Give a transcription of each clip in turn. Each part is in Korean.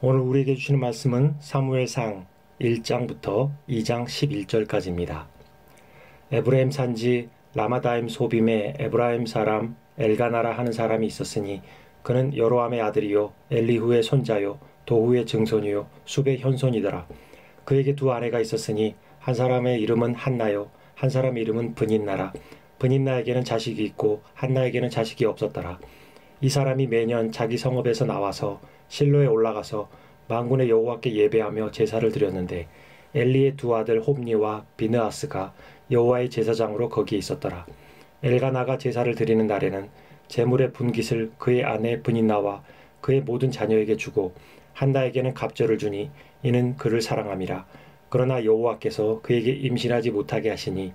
오늘 우리에게 주시는 말씀은 사무엘상 1장부터 2장 11절까지입니다. 에브라임 산지 라마다임 소빔에 에브라임 사람 엘가나라 하는 사람이 있었으니 그는 여로함의 아들이요 엘리후의 손자요 도후의 증손이요 숲의 현손이더라. 그에게 두 아내가 있었으니 한 사람의 이름은 한나요 한 사람의 이름은 브닌나라. 브닌나에게는 자식이 있고 한나에게는 자식이 없었더라. 이 사람이 매년 자기 성읍에서 나와서 실로에 올라가서 만군의 여호와께 예배하며 제사를 드렸는데 엘리의 두 아들 홉니와 비느하스가 여호와의 제사장으로 거기에 있었더라. 엘가나가 제사를 드리는 날에는 제물의 분깃을 그의 아내 브닌나와 그의 모든 자녀에게 주고 한나에게는 갑절을 주니 이는 그를 사랑함이라. 그러나 여호와께서 그에게 임신하지 못하게 하시니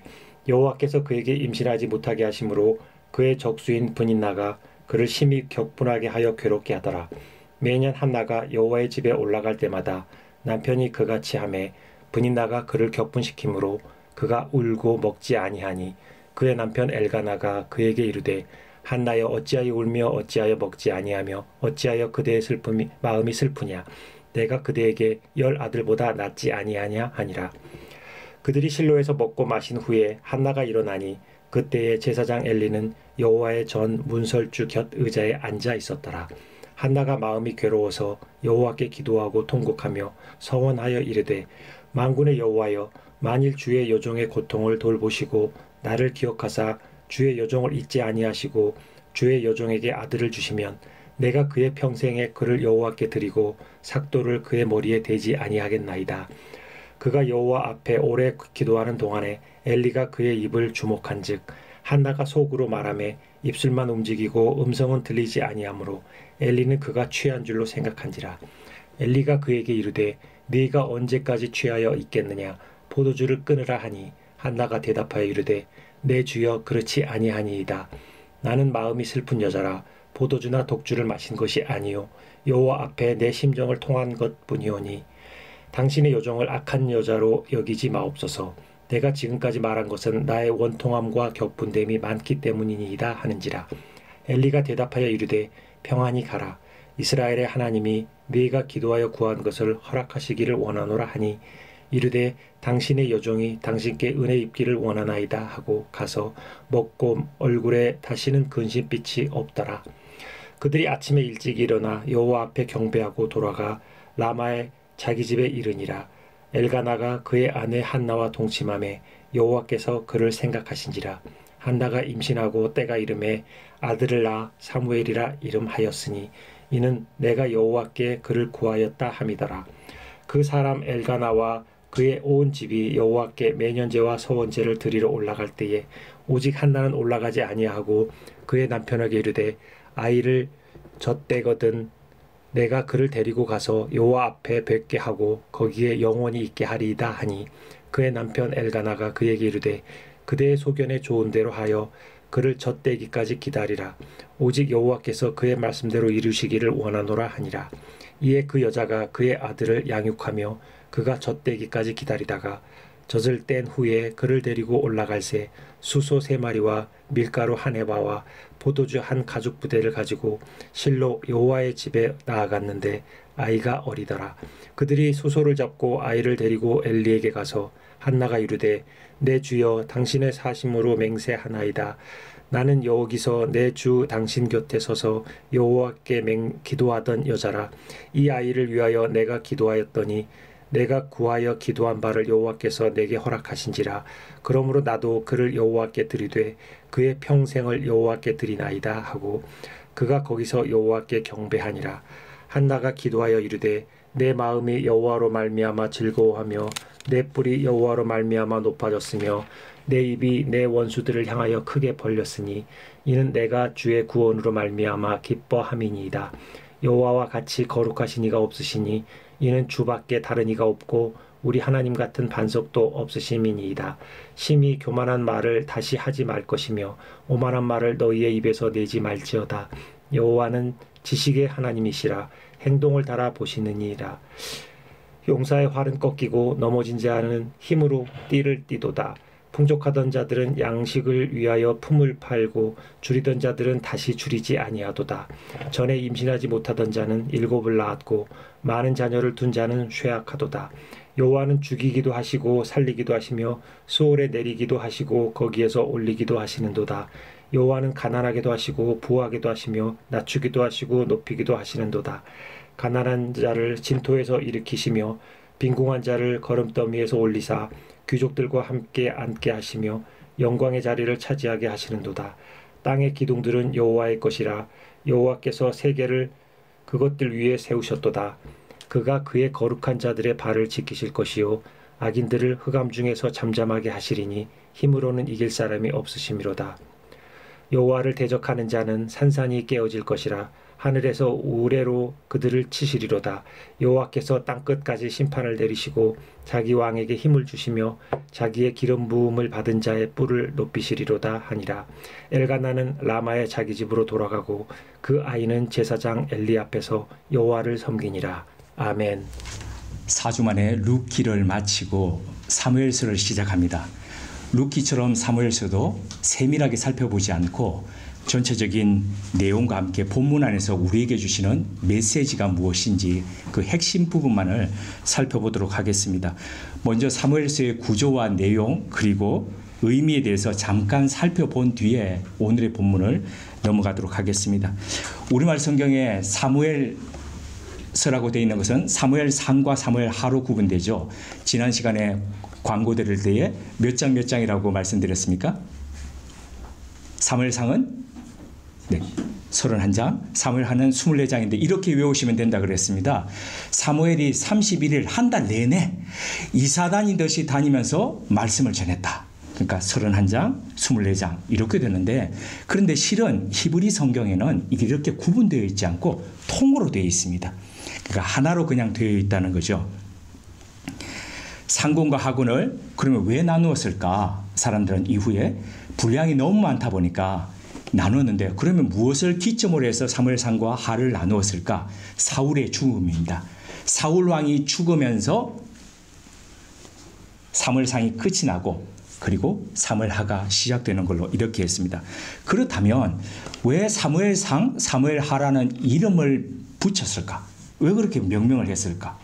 여호와께서 그에게 임신하지 못하게 하심으로 그의 적수인 브닌나가 그를 심히 격분하게 하여 괴롭게 하더라. 매년 한나가 여호와의 집에 올라갈 때마다 남편이 그같이 하매 브닌나가 그를 격분시키므로 그가 울고 먹지 아니하니 그의 남편 엘가나가 그에게 이르되 한나여 어찌하여 울며 어찌하여 먹지 아니하며 어찌하여 그대의 마음이 슬프냐. 내가 그대에게 10 아들보다 낫지 아니하냐 하니라. 그들이 실로에서 먹고 마신 후에 한나가 일어나니 그때에 제사장 엘리는 여호와의 전 문설주 곁 의자에 앉아 있었더라. 한나가 마음이 괴로워서 여호와께 기도하고 통곡하며 서원하여 이르되 만군의 여호와여 만일 주의 여종의 고통을 돌보시고 나를 기억하사 주의 여종을 잊지 아니하시고 주의 여종에게 아들을 주시면 내가 그의 평생에 그를 여호와께 드리고 삭도를 그의 머리에 대지 아니하겠나이다. 그가 여호와 앞에 오래 기도하는 동안에 엘리가 그의 입을 주목한즉 한나가 속으로 말하매 입술만 움직이고 음성은 들리지 아니하므로 엘리는 그가 취한 줄로 생각한지라. 엘리가 그에게 이르되 네가 언제까지 취하여 있겠느냐. 포도주를 끊으라 하니 한나가 대답하여 이르되 내 주여 그렇지 아니하니이다. 나는 마음이 슬픈 여자라. 포도주나 독주를 마신 것이 아니요 여호와 앞에 내 심정을 통한 것뿐이오니 당신의 여종을 악한 여자로 여기지 마옵소서. 내가 지금까지 말한 것은 나의 원통함과 격분됨이 많기 때문이니이다 하는지라. 엘리가 대답하여 이르되 평안히 가라. 이스라엘의 하나님이 네가 기도하여 구한 것을 허락하시기를 원하노라 하니 이르되 당신의 여종이 당신께 은혜 입기를 원하나이다 하고 가서 먹고 얼굴에 다시는 근심빛이 없더라. 그들이 아침에 일찍 일어나 여호와 앞에 경배하고 돌아가 라마의 자기 집에 이르니라. 엘가나가 그의 아내 한나와 동침하매 여호와께서 그를 생각하신지라. 한나가 임신하고 때가 이름에 아들을 낳아 사무엘이라 이름하였으니 이는 내가 여호와께 그를 구하였다 함이더라. 그 사람 엘가나와 그의 온 집이 여호와께 매년제와 서원제를 드리러 올라갈 때에 오직 한나는 올라가지 아니하고 그의 남편에게 이르되 아이를 젖대거든 내가 그를 데리고 가서 여호와 앞에 뵙게 하고 거기에 영원히 있게 하리이다 하니 그의 남편 엘가나가 그에게 이르되 그대의 소견에 좋은 대로 하여 그를 젖대기까지 기다리라. 오직 여호와께서 그의 말씀대로 이루시기를 원하노라 하니라. 이에 그 여자가 그의 아들을 양육하며 그가 젖대기까지 기다리다가 젖을 뗀 후에 그를 데리고 올라갈새 수소 3마리와 밀가루 1에바와 포도주 1가죽부대를 가지고 실로 여호와의 집에 나아갔는데 아이가 어리더라. 그들이 수소를 잡고 아이를 데리고 엘리에게 가서 한나가 이르되 내 주여 당신의 사심으로 맹세하나이다. 나는 여기서 내 주 당신 곁에 서서 여호와께 기도하던 여자라. 이 아이를 위하여 내가 기도하였더니 내가 구하여 기도한 바를 여호와께서 내게 허락하신지라. 그러므로 나도 그를 여호와께 드리되 그의 평생을 여호와께 드리나이다 하고 그가 거기서 여호와께 경배하니라. 한나가 기도하여 이르되 내 마음이 여호와로 말미암아 즐거워하며 내 뿔이 여호와로 말미암아 높아졌으며 내 입이 내 원수들을 향하여 크게 벌렸으니 이는 내가 주의 구원으로 말미암아 기뻐함이니이다. 여호와와 같이 거룩하신 이가 없으시니 이는 주밖에 다른 이가 없고 우리 하나님 같은 반석도 없으심이니이다. 심히 교만한 말을 다시 하지 말 것이며 오만한 말을 너희의 입에서 내지 말지어다. 여호와는 지식의 하나님이시라. 행동을 달아 보시느니라. 용사의 활은 꺾이고 넘어진 자는 힘으로 띠를 띠도다. 풍족하던 자들은 양식을 위하여 품을 팔고 줄이던 자들은 다시 줄이지 아니하도다. 전에 임신하지 못하던 자는 7을 낳았고 많은 자녀를 둔 자는 쇠약하도다. 여호와는 죽이기도 하시고 살리기도 하시며 수월에 내리기도 하시고 거기에서 올리기도 하시는도다. 여호와는 가난하게도 하시고 부하게도 하시며 낮추기도 하시고 높이기도 하시는도다. 가난한 자를 진토에서 일으키시며 빈궁한 자를 거름더미에서 올리사 귀족들과 함께 앉게 하시며 영광의 자리를 차지하게 하시는도다. 땅의 기둥들은 여호와의 것이라. 여호와께서 세계를 그것들 위에 세우셨도다. 그가 그의 거룩한 자들의 발을 지키실 것이요 악인들을 흑암 중에서 잠잠하게 하시리니 힘으로는 이길 사람이 없으심이로다. 여호와를 대적하는 자는 산산이 깨어질 것이라. 하늘에서 우레로 그들을 치시리로다. 여호와께서 땅끝까지 심판을 내리시고 자기 왕에게 힘을 주시며 자기의 기름 부음을 받은 자의 뿔을 높이시리로다 하니라. 엘가나는 라마의 자기 집으로 돌아가고 그 아이는 제사장 엘리 앞에서 여호와를 섬기니라. 아멘. 4주 만에 룻기를 마치고 사무엘서를 시작합니다. 룻기처럼 사무엘서도 세밀하게 살펴보지 않고 전체적인 내용과 함께 본문 안에서 우리에게 주시는 메시지가 무엇인지 그 핵심 부분만을 살펴보도록 하겠습니다. 먼저 사무엘서의 구조와 내용 그리고 의미에 대해서 잠깐 살펴본 뒤에 오늘의 본문을 넘어가도록 하겠습니다. 우리말 성경에 사무엘서라고 되어 있는 것은 사무엘상과 사무엘하로 구분되죠. 지난 시간에 광고 드릴 때에 몇 장 몇 장이라고 말씀드렸습니까? 사무엘상은 31장, 사무엘하는 24장인데 이렇게 외우시면 된다 그랬습니다. 사무엘이 31일 한 달 내내 이사다니듯이 다니면서 말씀을 전했다. 그러니까 31장, 24장 이렇게 되는데 그런데 실은 히브리 성경에는 이게 이렇게 구분되어 있지 않고 통으로 되어 있습니다. 그러니까 하나로 그냥 되어 있다는 거죠. 상군과 하군을 그러면 왜 나누었을까? 사람들은 이후에 분량이 너무 많다 보니까 나누었는데 그러면 무엇을 기점으로 해서 사무엘상과 하를 나누었을까? 사울의 죽음입니다. 사울 왕이 죽으면서 사무엘상이 끝이 나고 그리고 사무엘하가 시작되는 걸로 이렇게 했습니다. 그렇다면 왜 사무엘상, 사무엘하라는 이름을 붙였을까? 왜 그렇게 명명을 했을까?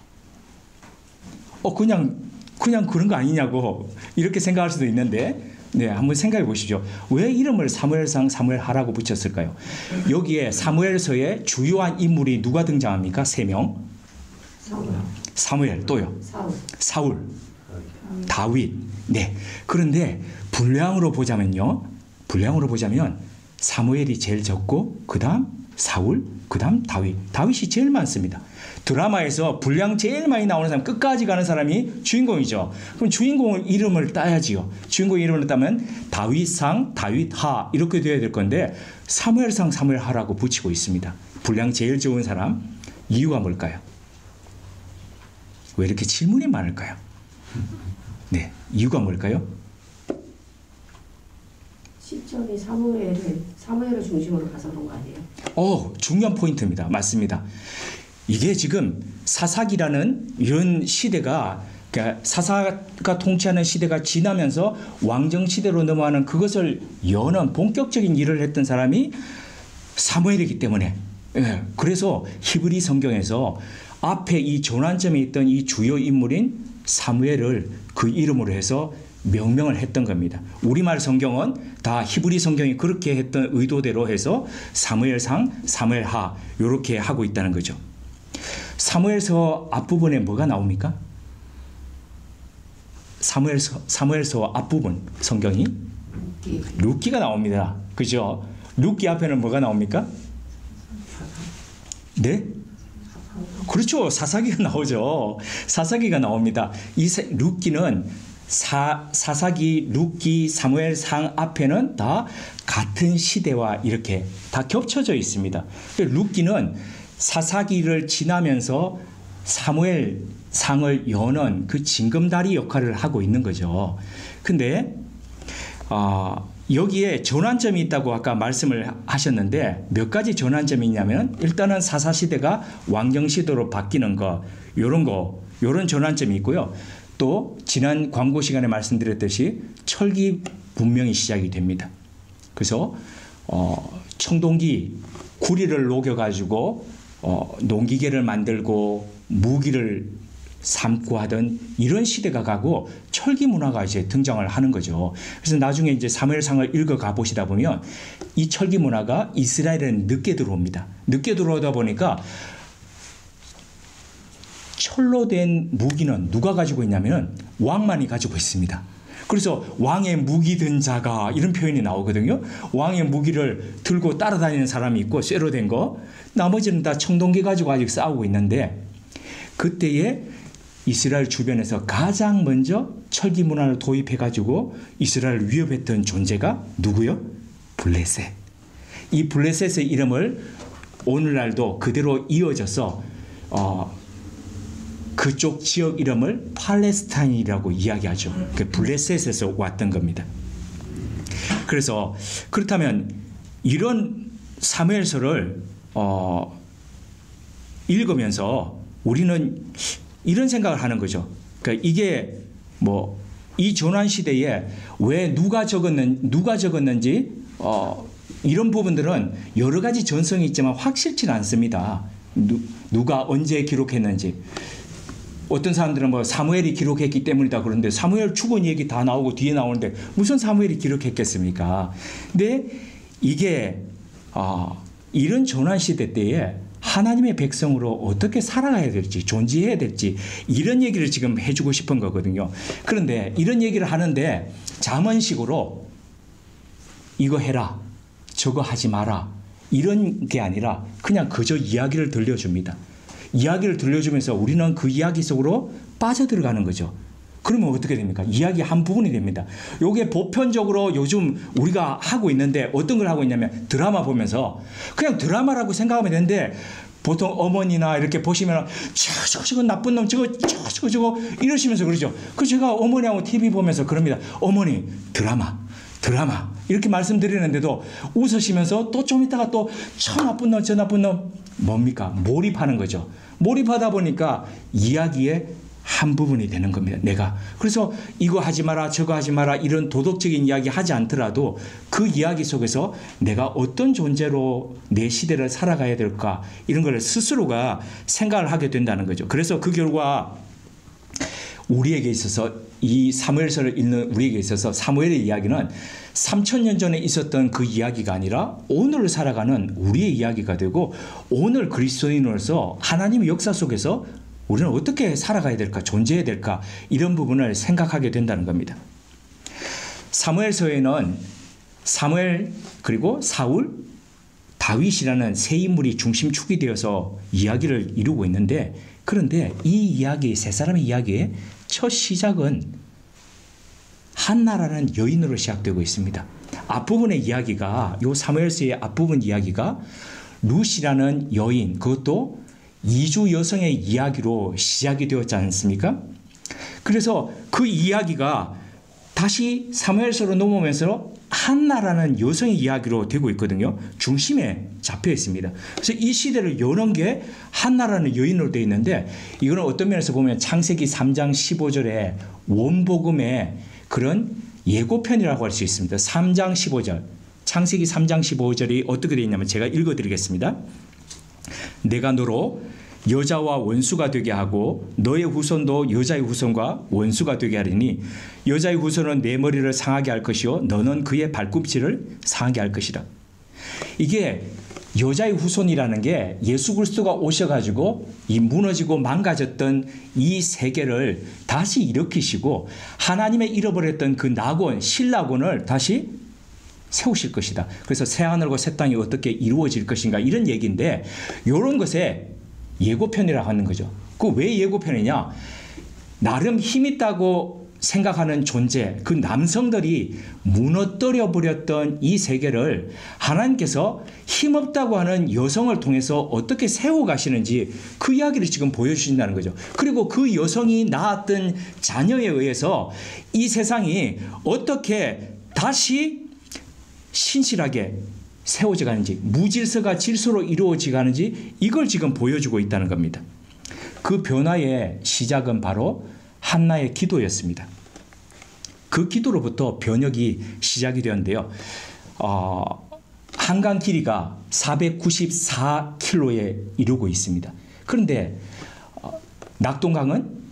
그냥 그런 거 아니냐고 이렇게 생각할 수도 있는데 한번 생각해 보시죠. 왜 이름을 사무엘상, 사무엘하라고 붙였을까요? 여기에 사무엘서에 주요한 인물이 누가 등장합니까? 3명. 사무엘 또요. 사울. 다윗. 그런데 분량으로 보자면 사무엘이 제일 적고 그다음 사울, 그다음 다윗. 다윗이 제일 많습니다. 드라마에서 분량 제일 많이 나오는 사람, 끝까지 가는 사람이 주인공이죠. 그럼 주인공 이름을 따야지요. 주인공 이름을 따면 다윗상, 다윗하 이렇게 돼야 될 건데 사무엘상, 사무엘하라고 붙이고 있습니다. 분량 제일 좋은 사람. 이유가 뭘까요? 왜 이렇게 질문이 많을까요? 이유가 뭘까요? 시점이 사무엘을 중심으로 가서 그런 거 아니에요? 중요한 포인트입니다. 맞습니다. 이게 지금 사사기라는 이런 시대가 그러니까 사사가 통치하는 시대가 지나면서 왕정 시대로 넘어가는 그것을 여는 본격적인 일을 했던 사람이 사무엘이기 때문에 그래서 히브리 성경에서 앞에 이 전환점에 있던 이 주요 인물인 사무엘을 그 이름으로 해서 명명을 했던 겁니다. 우리말 성경은 다 히브리 성경이 그렇게 했던 의도대로 해서 사무엘상, 사무엘하 이렇게 하고 있다는 거죠. 사무엘서 앞부분에 뭐가 나옵니까? 사무엘서 앞부분 성경이 룻기가 나옵니다. 그죠? 룻기 앞에는 뭐가 나옵니까? 그렇죠. 사사기가 나오죠. 사사기가 나옵니다. 이 룻기는 사사기, 룻기, 사무엘상 앞에는 다 같은 시대와 이렇게 다 겹쳐져 있습니다. 룻기는 사사기를 지나면서 사무엘상을 여는 그 징검다리 역할을 하고 있는 거죠. 근데 여기에 전환점이 있다고 아까 말씀을 하셨는데 몇 가지 전환점이 있냐면 일단은 사사시대가 왕정시대로 바뀌는 거, 요런 전환점이 있고요. 또 지난 광고 시간에 말씀드렸듯이 철기 문명이 시작이 됩니다. 그래서 청동기 구리를 녹여가지고 농기계를 만들고 무기를 삼고 하던 이런 시대가 가고 철기 문화가 이제 등장을 하는 거죠. 그래서 나중에 이제 사무엘상을 읽어가 보시다 보면 이 철기 문화가 이스라엘에는 늦게 들어옵니다. 늦게 들어오다 보니까 철로 된 무기는 누가 가지고 있냐면 왕만이 가지고 있습니다. 그래서 왕의 무기 든 자가 이런 표현이 나오거든요. 왕의 무기를 들고 따라다니는 사람이 있고 쇠로 된 거, 나머지는 다 청동기 가지고 아직 싸우고 있는데, 그때에 이스라엘 주변에서 가장 먼저 철기 문화를 도입해 가지고 이스라엘을 위협했던 존재가 누구요? 블레셋. 이 블레셋의 이름을 오늘날도 그대로 이어져서 그쪽 지역 이름을 팔레스타인이라고 이야기하죠. 그 블레셋에서 왔던 겁니다. 그래서 그렇다면 이런 사무엘서를 읽으면서 우리는 이런 생각을 하는 거죠. 그러니까 이게 뭐 이 조난 시대에 왜 누가 적었는지 이런 부분들은 여러 가지 전성이 있지만 확실치는 않습니다. 누가 언제 기록했는지. 어떤 사람들은 뭐 사무엘이 기록했기 때문이다 그러는데 사무엘 죽은 얘기 다 나오고 뒤에 나오는데 무슨 사무엘이 기록했겠습니까? 근데 이게 이런 조난 시대 때에 하나님의 백성으로 어떻게 살아가야 될지, 존재해야 될지 이런 얘기를 지금 해주고 싶은 거거든요. 그런데 이런 얘기를 하는데 잠언식으로 이거 해라, 저거 하지 마라 이런 게 아니라 그냥 그저 이야기를 들려줍니다. 이야기를 들려주면서 우리는 그 이야기 속으로 빠져들어가는 거죠. 그러면 어떻게 됩니까? 이야기 한 부분이 됩니다. 이게 보편적으로 요즘 우리가 하고 있는데 어떤 걸 하고 있냐면 드라마 보면서 그냥 드라마라고 생각하면 되는데 보통 어머니나 이렇게 보시면 저거 나쁜 놈 저거 이러시면서 그러죠. 그래서 제가 어머니하고 TV 보면서 그럽니다. 어머니 드라마 이렇게 말씀드리는데도 웃으시면서 또 좀 있다가 또 저 나쁜 놈 뭡니까? 몰입하는 거죠. 몰입하다 보니까 이야기의 한 부분이 되는 겁니다. 내가. 그래서 이거 하지 마라 저거 하지 마라 이런 도덕적인 이야기 하지 않더라도 그 이야기 속에서 내가 어떤 존재로 내 시대를 살아가야 될까 이런 걸 스스로가 생각을 하게 된다는 거죠. 그래서 그 결과 우리에게 있어서 이 사무엘서를 읽는 우리에게 있어서 사무엘의 이야기는 3000년 전에 있었던 그 이야기가 아니라 오늘을 살아가는 우리의 이야기가 되고 오늘 그리스도인으로서 하나님의 역사 속에서 우리는 어떻게 살아가야 될까, 존재해야 될까 이런 부분을 생각하게 된다는 겁니다. 사무엘서에는 사무엘 그리고 사울, 다윗이라는 세 인물이 중심축이 되어서 이야기를 이루고 있는데 그런데 이 이야기, 세 사람의 이야기의 첫 시작은 한나라는 여인으로 시작되고 있습니다. 앞부분의 이야기가 이 사무엘서의 앞부분 이야기가 룻이라는 여인 그것도 이주 여성의 이야기로 시작이 되었지 않습니까? 그래서 그 이야기가 다시 사무엘서로 넘어오면서 한나라는 여성의 이야기로 되고 있거든요. 중심에 잡혀 있습니다. 그래서 이 시대를 여는 게 한나라는 여인으로 되어 있는데 이거는 어떤 면에서 보면 창세기 3장 15절에 원복음의 그런 예고편이라고 할 수 있습니다. 3장 15절. 창세기 3장 15절이 어떻게 되어 있냐면 제가 읽어드리겠습니다. 내가 너로 여자와 원수가 되게 하고 너의 후손도 여자의 후손과 원수가 되게 하리니 여자의 후손은 내 머리를 상하게 할 것이요 너는 그의 발꿈치를 상하게 할 것이라. 이게 여자의 후손이라는 게 예수 그리스도가 오셔가지고 이 무너지고 망가졌던 이 세계를 다시 일으키시고 하나님의 잃어버렸던 그 낙원, 신낙원을 다시 세우실 것이다. 그래서 새하늘과 새 땅이 어떻게 이루어질 것인가 이런 얘기인데 이런 것에 예고편이라고 하는 거죠. 그 왜 예고편이냐? 나름 힘있다고 생각하는 존재, 그 남성들이 무너뜨려 버렸던 이 세계를 하나님께서 힘없다고 하는 여성을 통해서 어떻게 세워가시는지 그 이야기를 지금 보여주신다는 거죠. 그리고 그 여성이 낳았던 자녀에 의해서 이 세상이 어떻게 다시 신실하게 세워져 가는지, 무질서가 질서로 이루어져 가는지 이걸 지금 보여주고 있다는 겁니다. 그 변화의 시작은 바로 한나의 기도였습니다. 그 기도로부터 변혁이 시작이 되었는데요. 한강 길이가 494km에 이르고 있습니다. 그런데 낙동강은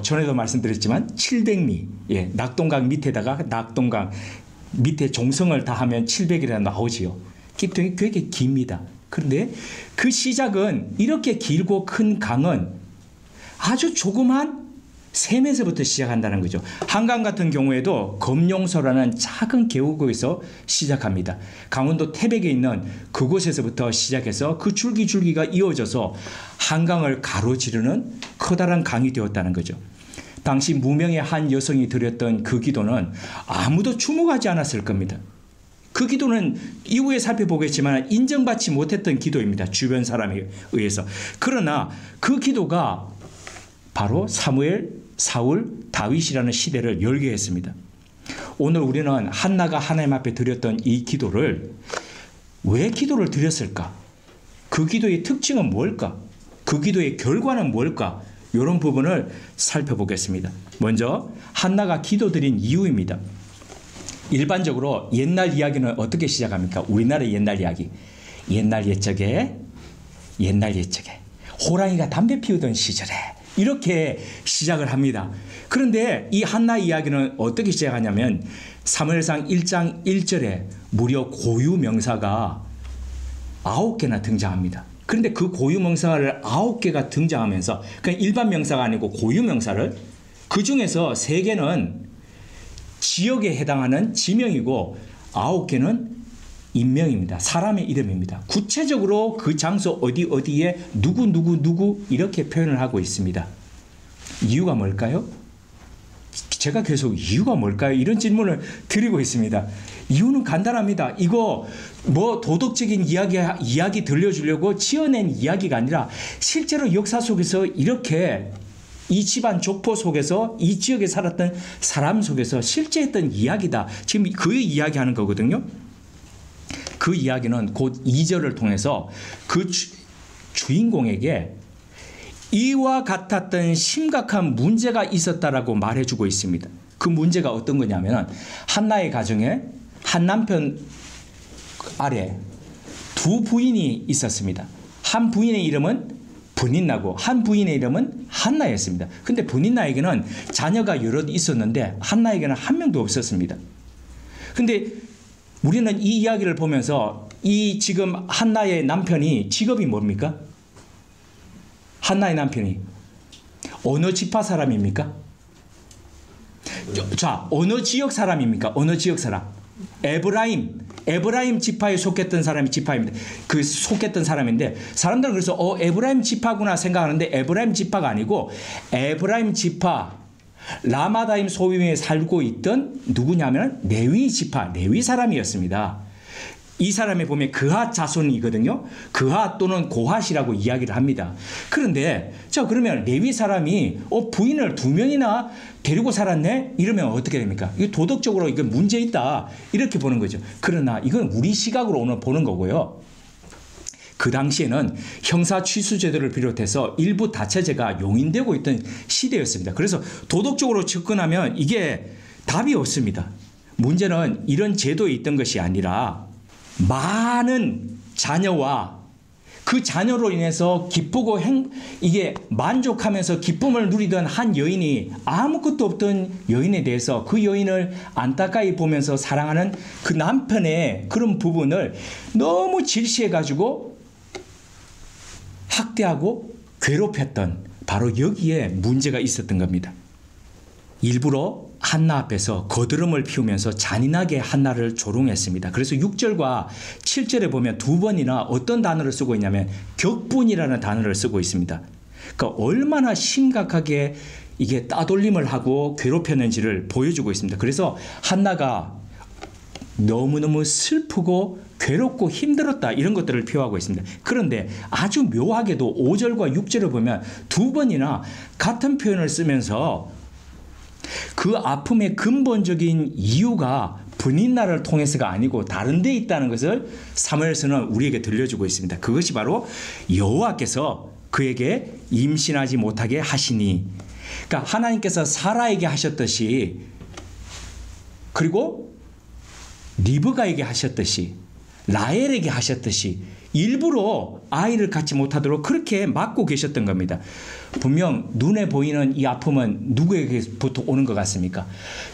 전에도 말씀드렸지만 700리, 예, 낙동강 밑에다가 낙동강 밑에 종성을 다하면 700이라 나오지요. 되게 깁니다. 그런데 그 시작은 이렇게 길고 큰 강은 아주 조그만 샘에서부터 시작한다는 거죠. 한강 같은 경우에도 검룡소라는 작은 계곡에서 시작합니다. 강원도 태백에 있는 그곳에서부터 시작해서 그 줄기줄기가 이어져서 한강을 가로지르는 커다란 강이 되었다는 거죠. 당시 무명의 한 여성이 드렸던 그 기도는 아무도 주목하지 않았을 겁니다. 그 기도는 이후에 살펴보겠지만 인정받지 못했던 기도입니다. 주변 사람에 의해서. 그러나 그 기도가 바로 사무엘, 사울, 다윗이라는 시대를 열게 했습니다. 오늘 우리는 한나가 하나님 앞에 드렸던 이 기도를 왜 기도를 드렸을까? 그 기도의 특징은 뭘까? 그 기도의 결과는 뭘까? 이런 부분을 살펴보겠습니다. 먼저 한나가 기도드린 이유입니다. 일반적으로 옛날 이야기는 어떻게 시작합니까? 우리나라의 옛날 이야기. 옛날 옛적에 호랑이가 담배 피우던 시절에 이렇게 시작을 합니다. 그런데 이 한나 이야기는 어떻게 시작하냐면 사무엘상 1장 1절에 무려 고유 명사가 9개나 등장합니다. 그런데 그 고유 명사를 9개가 등장하면서 그냥 일반 명사가 아니고 고유 명사를 그 중에서 3개는 지역에 해당하는 지명이고 9개는 인명입니다. 사람의 이름입니다. 구체적으로 그 장소 어디에 누구 이렇게 표현을 하고 있습니다. 이유가 뭘까요? 제가 계속 이유가 뭘까요? 이런 질문을 드리고 있습니다. 이유는 간단합니다. 이거 뭐 도덕적인 이야기 들려주려고 지어낸 이야기가 아니라 실제로 역사 속에서 이렇게 이 집안 족보 속에서 이 지역에 살았던 사람 속에서 실제 했던 이야기다. 지금 그 이야기하는 거거든요. 그 이야기는 곧 2절을 통해서 그 주인공에게 이와 같았던 심각한 문제가 있었다라고 말해주고 있습니다. 그 문제가 어떤 거냐면 한나의 가정에 한 남편 아래 두 부인이 있었습니다. 한 부인의 이름은 브닌나고 한 부인의 이름은 한나였습니다. 근데 브닌나에게는 자녀가 여럿 있었는데 한나에게는 한 명도 없었습니다. 근데 우리는 이 이야기를 보면서 이 지금 한나의 남편이 직업이 뭡니까? 한나의 남편이 어느 지파 사람입니까? 자, 어느 지역 사람입니까? 어느 지역 사람? 에브라임 지파에 속했던 사람이 지파입니다. 그 속했던 사람인데 사람들은 그래서 에브라임 지파구나 생각하는데 에브라임 지파가 아니고 에브라임 지파 라마다임 소빔에 살고 있던 누구냐면 레위 지파, 레위 사람이었습니다. 이 사람에 보면 그핫 자손이거든요. 그핫 또는 고핫이라고 이야기를 합니다. 그런데 자 그러면 레위 사람이 부인을 2명이나 데리고 살았네? 이러면 어떻게 됩니까? 이거 도덕적으로 이건 문제 있다. 이렇게 보는 거죠. 그러나 이건 우리 시각으로 오늘 보는 거고요. 그 당시에는 형사 취수제도를 비롯해서 일부 다처제가 용인되고 있던 시대였습니다. 그래서 도덕적으로 접근하면 이게 답이 없습니다. 문제는 이런 제도에 있던 것이 아니라 많은 자녀와 그 자녀로 인해서 기쁘고 이게 만족하면서 기쁨을 누리던 한 여인이 아무것도 없던 여인에 대해서 그 여인을 안타까이 보면서 사랑하는 그 남편의 그런 부분을 너무 질시해가지고 학대하고 괴롭혔던 바로 여기에 문제가 있었던 겁니다. 일부러 한나 앞에서 거드름을 피우면서 잔인하게 한나를 조롱했습니다. 그래서 6절과 7절에 보면 2번이나 어떤 단어를 쓰고 있냐면 격분이라는 단어를 쓰고 있습니다. 그러니까 얼마나 심각하게 이게 따돌림을 하고 괴롭혔는지를 보여주고 있습니다. 그래서 한나가 너무너무 슬프고 괴롭고 힘들었다 이런 것들을 표하고 있습니다. 그런데 아주 묘하게도 5절과 6절을 보면 2번이나 같은 표현을 쓰면서 그 아픔의 근본적인 이유가 브닌나를 통해서가 아니고 다른 데 있다는 것을 사무엘서는 우리에게 들려주고 있습니다. 그것이 바로 여호와께서 그에게 임신하지 못하게 하시니 그러니까 하나님께서 사라에게 하셨듯이 그리고 리브가에게 하셨듯이 라헬에게 하셨듯이 일부러 아이를 갖지 못하도록 그렇게 막고 계셨던 겁니다. 분명 눈에 보이는 이 아픔은 누구에게부터 오는 것 같습니까?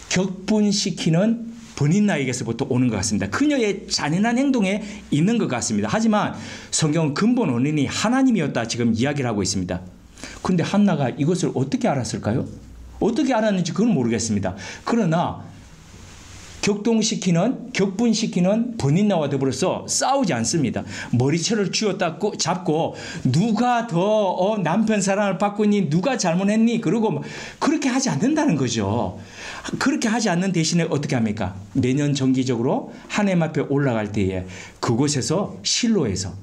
격분시키는 버닌나에게서부터 오는 것 같습니다. 그녀의 잔인한 행동에 있는 것 같습니다. 하지만 성경은 근본 원인이 하나님이었다 지금 이야기를 하고 있습니다. 그런데 한나가 이것을 어떻게 알았을까요? 어떻게 알았는지 그건 모르겠습니다. 그러나 격분시키는 버닌나와 더불어서 싸우지 않습니다. 머리채를 잡고 누가 더 남편 사랑을 받고 있니? 누가 잘못했니? 그러고 그렇게 하지 않는다는 거죠. 그렇게 하지 않는 대신에 어떻게 합니까? 내년 정기적으로 하나님 앞에 올라갈 때에 그곳에서 실로에서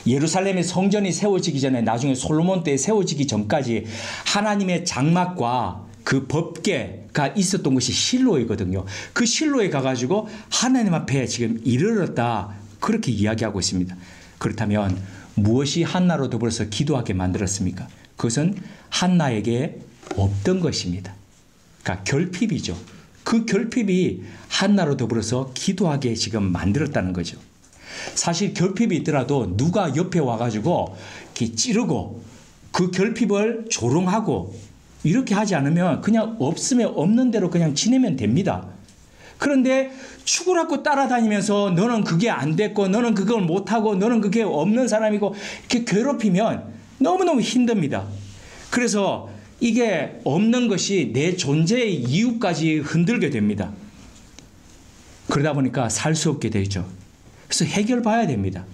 예루살렘의 성전이 세워지기 전에 나중에 솔로몬 때 세워지기 전까지 하나님의 장막과 그 법궤가 있었던 곳이 실로이거든요. 그 실로에 가가지고 하나님 앞에 지금 이르렀다 그렇게 이야기하고 있습니다. 그렇다면 무엇이 한나로 더불어서 기도하게 만들었습니까? 그것은 한나에게 없던 것입니다. 그러니까 결핍이죠. 그 결핍이 한나로 더불어서 기도하게 지금 만들었다는 거죠. 사실 결핍이 있더라도 누가 옆에 와가지고 이렇게 찌르고 그 결핍을 조롱하고 이렇게 하지 않으면 그냥 없으면 없는 대로 그냥 지내면 됩니다. 그런데 죽으라고 따라다니면서 너는 그게 안 됐고 너는 그걸 못하고 너는 그게 없는 사람이고 이렇게 괴롭히면 너무너무 힘듭니다. 그래서 이게 없는 것이 내 존재의 이유까지 흔들게 됩니다. 그러다 보니까 살 수 없게 되죠. 그래서 해결 봐야 됩니다.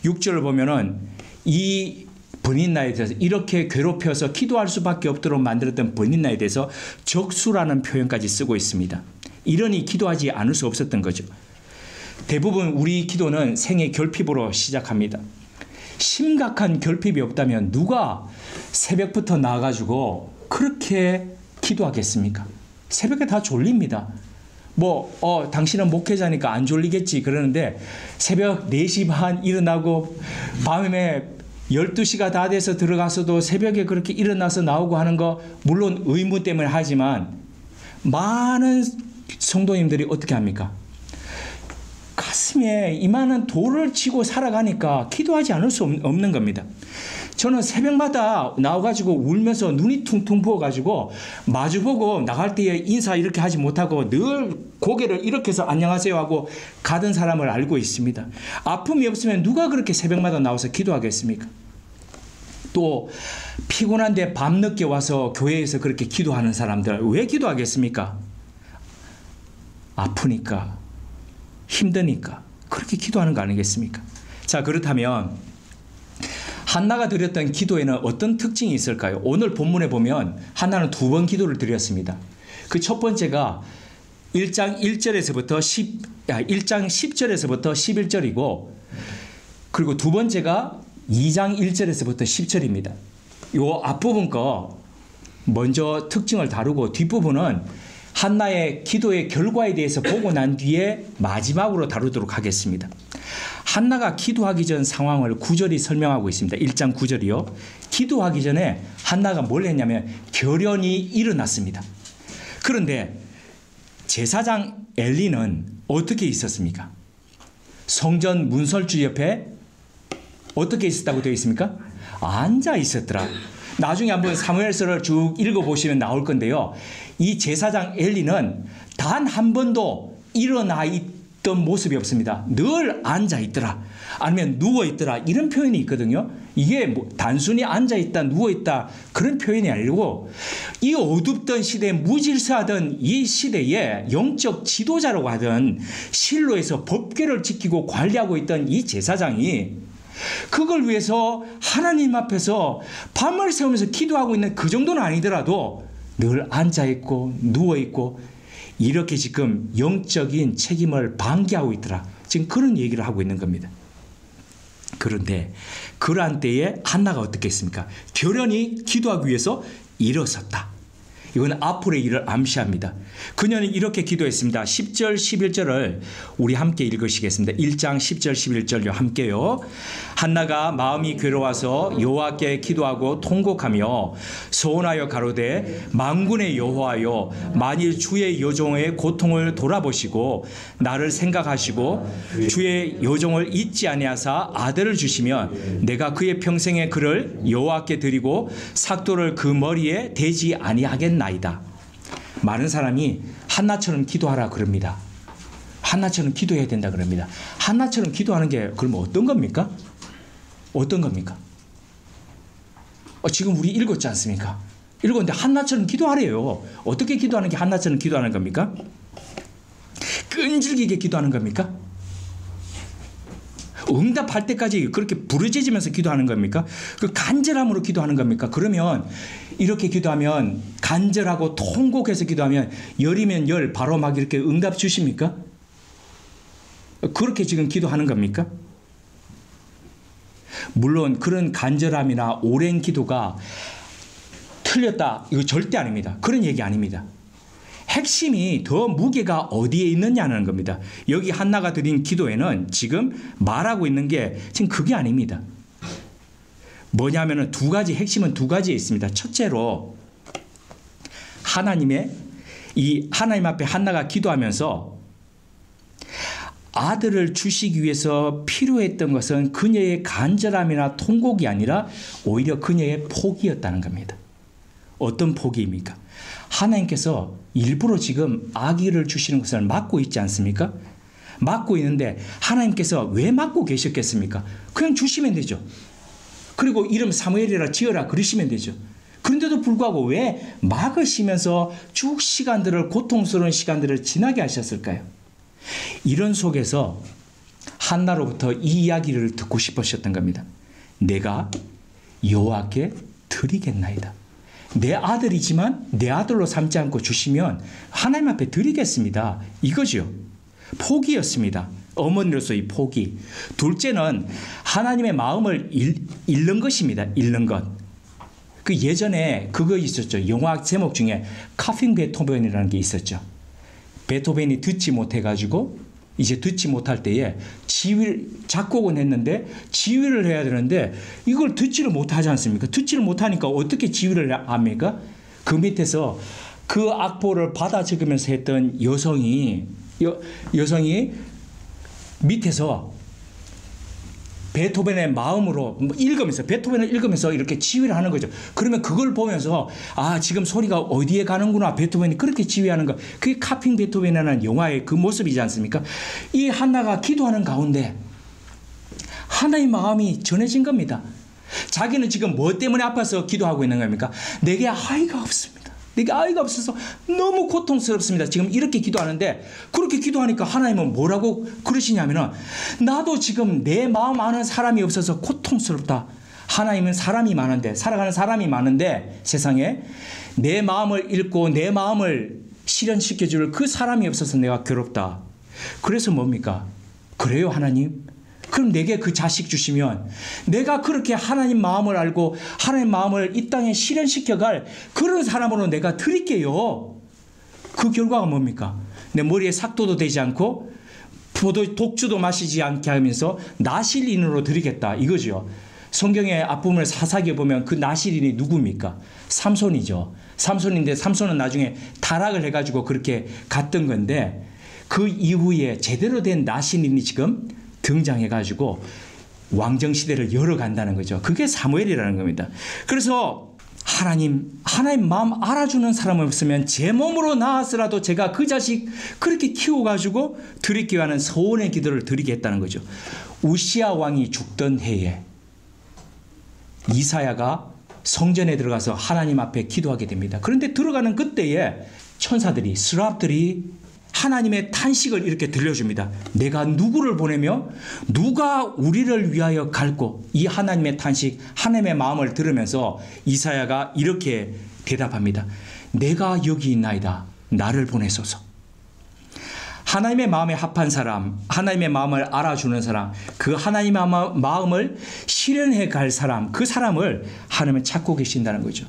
6절을 보면은 이 버닌나에 대해서 이렇게 괴롭혀서 기도할 수밖에 없도록 만들었던 버닌나에 대해서 적수라는 표현까지 쓰고 있습니다. 이러니 기도하지 않을 수 없었던 거죠. 대부분 우리 기도는 생의 결핍으로 시작합니다. 심각한 결핍이 없다면 누가 새벽부터 나와가지고 그렇게 기도하겠습니까? 새벽에 다 졸립니다. 당신은 목회자니까 안 졸리겠지 그러는데 새벽 4시 반 일어나고 밤에 12시가 다 돼서 들어가서도 새벽에 그렇게 일어나서 나오고 하는 거 물론 의무 때문에 하지만 많은 성도님들이 어떻게 합니까? 가슴에 이만한 돌을 치고 살아가니까 기도하지 않을 수 없는 겁니다. 저는 새벽마다 나와가지고 울면서 눈이 퉁퉁 부어가지고 마주보고 나갈 때에 인사 이렇게 하지 못하고 늘 고개를 이렇게 해서 안녕하세요 하고 가던 사람을 알고 있습니다. 아픔이 없으면 누가 그렇게 새벽마다 나와서 기도하겠습니까? 또 피곤한데 밤늦게 와서 교회에서 그렇게 기도하는 사람들 왜 기도하겠습니까? 아프니까 힘드니까 그렇게 기도하는 거 아니겠습니까? 자, 그렇다면 한나가 드렸던 기도에는 어떤 특징이 있을까요? 오늘 본문에 보면 한나는 2번 기도를 드렸습니다. 그 첫 번째가 1장 10절에서부터 11절이고 그리고 두 번째가 2장 1절에서부터 10절입니다. 요 앞부분 거 먼저 특징을 다루고 뒷부분은 한나의 기도의 결과에 대해서 보고 난 뒤에 마지막으로 다루도록 하겠습니다. 한나가 기도하기 전 상황을 9절이 설명하고 있습니다. 1장 9절이요. 기도하기 전에 한나가 뭘 했냐면 결연히 일어났습니다. 그런데 제사장 엘리는 어떻게 있었습니까? 성전 문설주 옆에 어떻게 있었다고 되어 있습니까? 앉아 있었더라. 나중에 한번 사무엘서를 쭉 읽어보시면 나올 건데요. 이 제사장 엘리는 단 한 번도 일어나 있던 모습이 없습니다. 늘 앉아 있더라. 아니면 누워 있더라. 이런 표현이 있거든요. 이게 단순히 앉아 있다, 누워 있다 그런 표현이 아니고 이 어둡던 시대에 무질서하던 이 시대에 영적 지도자라고 하던 실로에서 법궤를 지키고 관리하고 있던 이 제사장이 그걸 위해서 하나님 앞에서 밤을 새우면서 기도하고 있는 그 정도는 아니더라도 늘 앉아있고 누워있고 이렇게 지금 영적인 책임을 방기하고 있더라. 지금 그런 얘기를 하고 있는 겁니다. 그런데 그러한 때에 한나가 어떻게 했습니까? 결연히 기도하기 위해서 일어섰다. 이건 앞으로의 일을 암시합니다. 그녀는 이렇게 기도했습니다. 10절 11절을 우리 함께 읽으시겠습니다. 1장 10절 11절요 함께요. 한나가 마음이 괴로워서 여호와께 기도하고 통곡하며 소원하여 가로되 만군의 여호와여 만일 주의 여종의 고통을 돌아보시고 나를 생각하시고 주의 여종을 잊지 아니하사 아들을 주시면 내가 그의 평생의 그를 여호와께 드리고 삭도를 그 머리에 대지 아니하겠나이다. 많은 사람이 한나처럼 기도하라 그럽니다. 한나처럼 기도해야 된다 그럽니다. 한나처럼 기도하는 게 그러면 어떤 겁니까? 어떤 겁니까? 지금 우리 읽었지 않습니까? 읽었는데 한나처럼 기도하래요. 어떻게 기도하는 게 한나처럼 기도하는 겁니까? 끈질기게 기도하는 겁니까? 응답할 때까지 그렇게 부르짖으면서 기도하는 겁니까? 그 간절함으로 기도하는 겁니까? 그러면 이렇게 기도하면 간절하고 통곡해서 기도하면 열이면 열 바로 막 이렇게 응답 주십니까? 그렇게 지금 기도하는 겁니까? 물론 그런 간절함이나 오랜 기도가 틀렸다 이거 절대 아닙니다. 그런 얘기 아닙니다. 핵심이 더 무게가 어디에 있느냐는 겁니다. 여기 한나가 드린 기도에는 지금 말하고 있는 게 지금 그게 아닙니다. 뭐냐면은 핵심은 두 가지에 있습니다. 첫째로 하나님 앞에 한나가 기도하면서 아들을 주시기 위해서 필요했던 것은 그녀의 간절함이나 통곡이 아니라 오히려 그녀의 포기였다는 겁니다. 어떤 포기입니까? 하나님께서 일부러 지금 아기를 주시는 것을 막고 있지 않습니까? 막고 있는데 하나님께서 왜 막고 계셨겠습니까? 그냥 주시면 되죠. 그리고 이름 사무엘이라 지어라 그러시면 되죠. 그런데도 불구하고 왜 막으시면서 쭉 고통스러운 시간들을 지나게 하셨을까요? 이런 속에서 한나로부터 이 이야기를 듣고 싶으셨던 겁니다. 내가 여호와께 드리겠나이다. 내 아들이지만 내 아들로 삼지 않고 주시면 하나님 앞에 드리겠습니다. 이거죠. 포기였습니다. 어머니로서의 포기. 둘째는 하나님의 마음을 잃는 것입니다. 잃는 것. 그 예전에 그거 있었죠. 영화 제목 중에 카핑 베토벤이라는 게 있었죠. 베토벤이 듣지 못해가지고 이제 듣지 못할 때에 작곡은 했는데 지휘를 해야 되는데 이걸 듣지를 못하지 않습니까? 듣지를 못하니까 어떻게 지휘를 합니까? 그 밑에서 그 악보를 받아 적으면서 했던 여성이 밑에서 베토벤의 마음으로 베토벤을 읽으면서 이렇게 지휘를 하는 거죠. 그러면 그걸 보면서 지금 소리가 어디에 가는구나. 베토벤이 그렇게 지휘하는 거. 그게 카핑 베토벤이라는 영화의 그 모습이지 않습니까? 이 한나가 기도하는 가운데 하나의 마음이 전해진 겁니다. 자기는 지금 뭐 때문에 아파서 기도하고 있는 겁니까? 내게 아이가 없습니다. 내게 아이가 없어서 너무 고통스럽습니다. 지금 이렇게 기도하는데 그렇게 기도하니까 하나님은 뭐라고 그러시냐면은 나도 지금 내 마음 아는 사람이 없어서 고통스럽다. 하나님은 살아가는 사람이 많은데 세상에 내 마음을 읽고 내 마음을 실현시켜줄 그 사람이 없어서 내가 괴롭다. 그래서 뭡니까? 그래요 하나님? 그럼 내게 그 자식 주시면 내가 그렇게 하나님 마음을 알고 하나님 마음을 이 땅에 실현시켜갈 그런 사람으로 내가 드릴게요. 그 결과가 뭡니까? 내 머리에 삭도도 되지 않고 독주도 마시지 않게 하면서 나실인으로 드리겠다 이거죠. 성경의 앞부분을 사사기에 보면 그 나실인이 누굽니까? 삼손이죠. 삼손인데 삼손은 나중에 타락을 해가지고 그렇게 갔던 건데 그 이후에 제대로 된 나실인이 지금 등장해가지고 왕정시대를 열어간다는 거죠. 그게 사무엘이라는 겁니다. 그래서 하나님 마음 알아주는 사람이 없으면 제 몸으로 낳았으라도 제가 그 자식 그렇게 키워가지고 드리기 위한 소원의 기도를 드리겠다는 거죠. 우시야 왕이 죽던 해에 이사야가 성전에 들어가서 하나님 앞에 기도하게 됩니다. 그런데 들어가는 그때에 천사들이 스랍들이 하나님의 탄식을 이렇게 들려줍니다. 내가 누구를 보내며 누가 우리를 위하여 갈고 이 하나님의 탄식 하나님의 마음을 들으면서 이사야가 이렇게 대답합니다. 내가 여기 있나이다. 나를 보내소서. 하나님의 마음에 합한 사람, 하나님의 마음을 알아주는 사람, 그 하나님의 마음을 실현해 갈 사람, 그 사람을 하나님은 찾고 계신다는 거죠.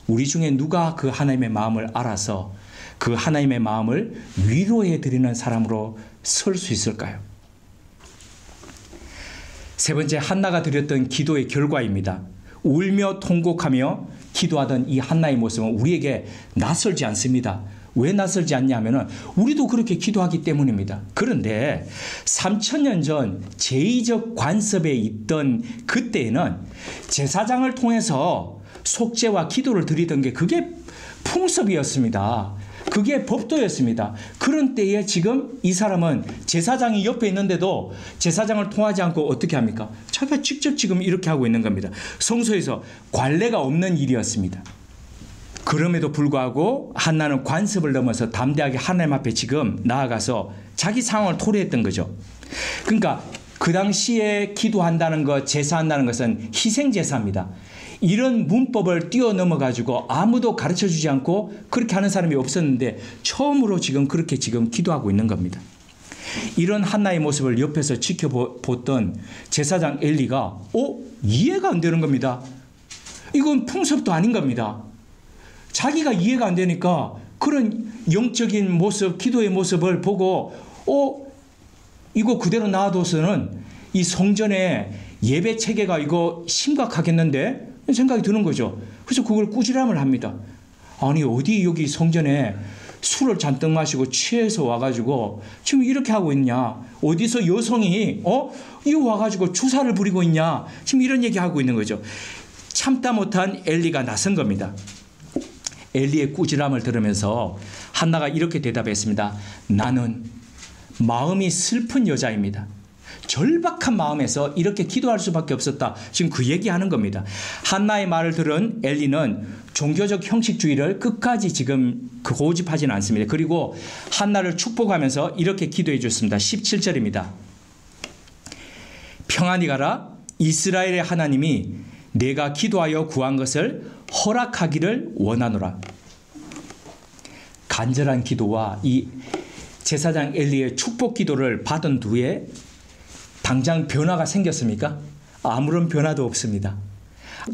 우리 중에 누가 그 하나님의 마음을 알아서 그 하나님의 마음을 위로해 드리는 사람으로 설 수 있을까요? 세 번째, 한나가 드렸던 기도의 결과입니다. 울며 통곡하며 기도하던 이 한나의 모습은 우리에게 낯설지 않습니다. 왜 낯설지 않냐면은 우리도 그렇게 기도하기 때문입니다. 그런데 3000년 전 제의적 관습에 있던 그때에는 제사장을 통해서 속죄와 기도를 드리던 게 그게 풍습이었습니다. 그게 법도였습니다. 그런 때에 지금 이 사람은 제사장이 옆에 있는데도 제사장을 통하지 않고 어떻게 합니까? 자기가 직접 지금 이렇게 하고 있는 겁니다. 성소에서 관례가 없는 일이었습니다. 그럼에도 불구하고 한나는 관습을 넘어서 담대하게 하나님 앞에 지금 나아가서 자기 상황을 토로했던 거죠. 그러니까 그 당시에 기도한다는 것, 제사한다는 것은 희생제사입니다. 이런 문법을 뛰어넘어 가지고 아무도 가르쳐주지 않고 그렇게 하는 사람이 없었는데 처음으로 지금 그렇게 지금 기도하고 있는 겁니다. 이런 한나의 모습을 옆에서 지켜보던 제사장 엘리가 이해가 안 되는 겁니다. 이건 풍습도 아닌 겁니다. 자기가 이해가 안 되니까 그런 영적인 모습, 기도의 모습을 보고 이거 그대로 놔둬서는 이 성전의 예배 체계가 이거 심각하겠는데 생각이 드는 거죠. 그래서 그걸 꾸지람을 합니다. 아니 어디 여기 성전에 술을 잔뜩 마시고 취해서 와가지고 지금 이렇게 하고 있냐. 어디서 여성이 이거 와가지고 주사를 부리고 있냐. 지금 이런 얘기하고 있는 거죠. 참다 못한 엘리가 나선 겁니다. 엘리의 꾸지람을 들으면서 한나가 이렇게 대답했습니다. 나는 마음이 슬픈 여자입니다. 절박한 마음에서 이렇게 기도할 수밖에 없었다. 지금 그 얘기하는 겁니다. 한나의 말을 들은 엘리는 종교적 형식주의를 끝까지 지금 고집하지는 않습니다. 그리고 한나를 축복하면서 이렇게 기도해 줬습니다. 17절입니다. 평안히 가라. 이스라엘의 하나님이 내가 기도하여 구한 것을 허락하기를 원하노라. 간절한 기도와 이 제사장 엘리의 축복 기도를 받은 뒤에 당장 변화가 생겼습니까? 아무런 변화도 없습니다.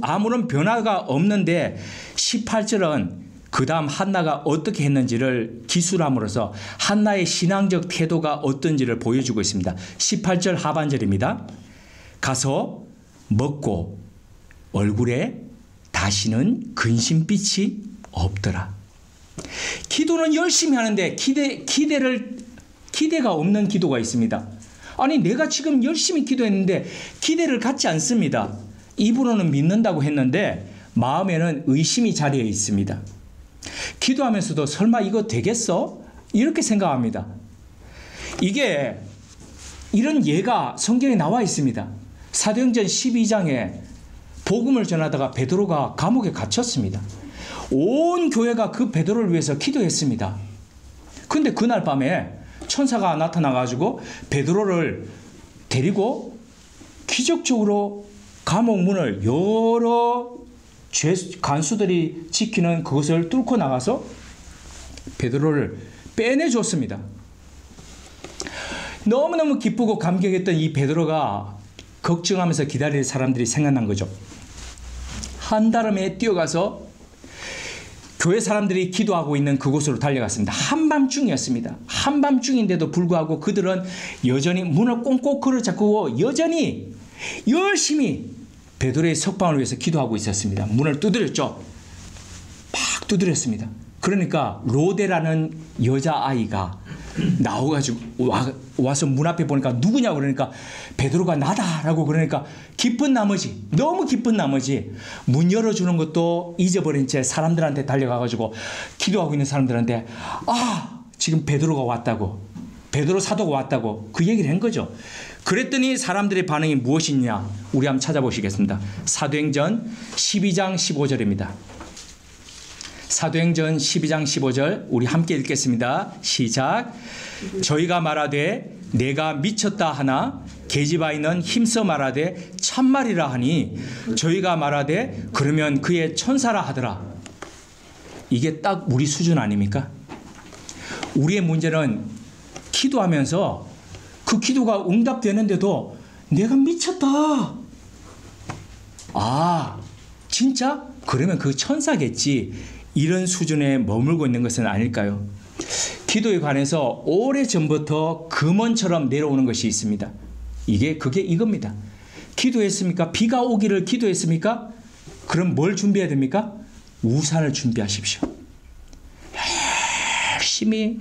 아무런 변화가 없는데 18절은 그 다음 한나가 어떻게 했는지를 기술함으로써 한나의 신앙적 태도가 어떤지를 보여주고 있습니다. 18절 하반절입니다. 가서 먹고 얼굴에 다시는 근심빛이 없더라. 기도는 열심히 하는데 기대가 없는 기도가 있습니다. 아니 내가 지금 열심히 기도했는데 기대를 갖지 않습니다. 입으로는 믿는다고 했는데 마음에는 의심이 자리에 있습니다. 기도하면서도 설마 이거 되겠어? 이렇게 생각합니다. 이게 이런 예가 성경에 나와 있습니다. 사도행전 12장에 복음을 전하다가 베드로가 감옥에 갇혔습니다. 온 교회가 그 베드로를 위해서 기도했습니다. 그런데 그날 밤에 천사가 나타나가지고 베드로를 데리고 기적적으로 감옥 문을 여러 간수들이 지키는 그것을 뚫고 나가서 베드로를 빼내줬습니다. 너무너무 기쁘고 감격했던 이 베드로가 걱정하면서 기다릴 사람들이 생각난 거죠. 한달음에 뛰어가서 교회 사람들이 기도하고 있는 그곳으로 달려갔습니다. 한밤중이었습니다. 한밤중인데도 불구하고 그들은 여전히 문을 꽁꽁 걸어잡고 여전히 열심히 베드로의 석방을 위해서 기도하고 있었습니다. 문을 두드렸죠. 막 두드렸습니다. 그러니까 로데라는 여자아이가 나와가지고 와서 문 앞에 보니까 누구냐고 그러니까 베드로가 나다라고 그러니까 너무 기쁜 나머지 문 열어주는 것도 잊어버린 채 사람들한테 달려가가지고 기도하고 있는 사람들한테 지금 베드로가 왔다고, 베드로 사도가 왔다고 그 얘기를 한 거죠. 그랬더니 사람들의 반응이 무엇이냐 우리 한번 찾아보시겠습니다. 사도행전 12장 15절입니다. 사도행전 12장 15절 우리 함께 읽겠습니다. 시작. 저희가 말하되 내가 미쳤다 하나 계집아이는 힘써 말하되 참말이라 하니 저희가 말하되 그러면 그의 천사라 하더라. 이게 딱 우리 수준 아닙니까? 우리의 문제는 기도하면서 그 기도가 응답되는데도 내가 미쳤다. 진짜? 그러면 그 천사겠지. 이런 수준에 머물고 있는 것은 아닐까요? 기도에 관해서 오래전부터 금원처럼 내려오는 것이 있습니다. 그게 이겁니다. 기도했습니까? 비가 오기를 기도했습니까? 그럼 뭘 준비해야 됩니까? 우산을 준비하십시오. 열심히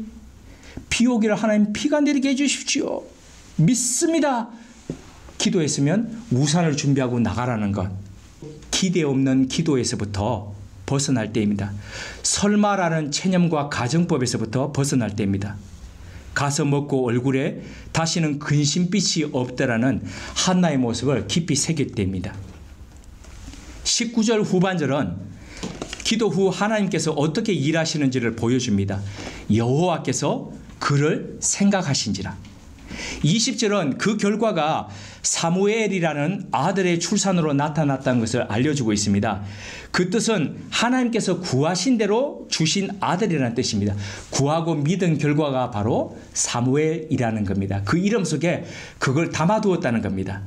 비 오기를 하나님 비가 내리게 해주십시오. 믿습니다. 기도했으면 우산을 준비하고 나가라는 것. 기대 없는 기도에서부터 벗어날 때입니다. 설마라는 체념과 가정법에서부터 벗어날 때입니다. 가서 먹고 얼굴에 다시는 근심빛이 없다라는 한나의 모습을 깊이 새길 때입니다. 19절 후반절은 기도 후 하나님께서 어떻게 일하시는지를 보여줍니다. 여호와께서 그를 생각하신지라. 20절은 그 결과가 사무엘이라는 아들의 출산으로 나타났다는 것을 알려주고 있습니다. 그 뜻은 하나님께서 구하신 대로 주신 아들이라는 뜻입니다. 구하고 믿은 결과가 바로 사무엘이라는 겁니다. 그 이름 속에 그걸 담아두었다는 겁니다.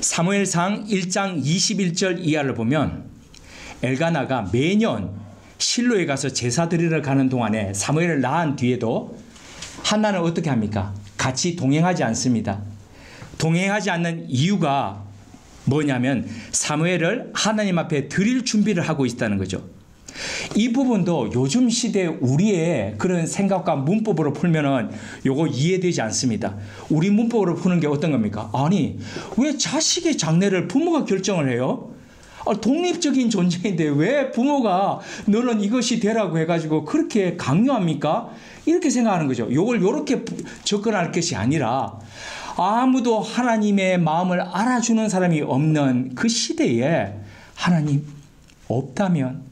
사무엘상 1장 21절 이하를 보면 엘가나가 매년 실로에 가서 제사 드리러 가는 동안에 사무엘을 낳은 뒤에도 한나는 어떻게 합니까? 같이 동행하지 않습니다. 동행하지 않는 이유가 뭐냐면 사무엘을 하나님 앞에 드릴 준비를 하고 있다는 거죠. 이 부분도 요즘 시대 우리의 그런 생각과 문법으로 풀면은 요거 이해되지 않습니다. 우리 문법으로 푸는 게 어떤 겁니까? 아니, 왜 자식의 장래를 부모가 결정을 해요? 독립적인 존재인데 왜 부모가 너는 이것이 되라고 해가지고 그렇게 강요합니까? 이렇게 생각하는 거죠. 요걸 요렇게 접근할 것이 아니라 아무도 하나님의 마음을 알아주는 사람이 없는 그 시대에 하나님 없다면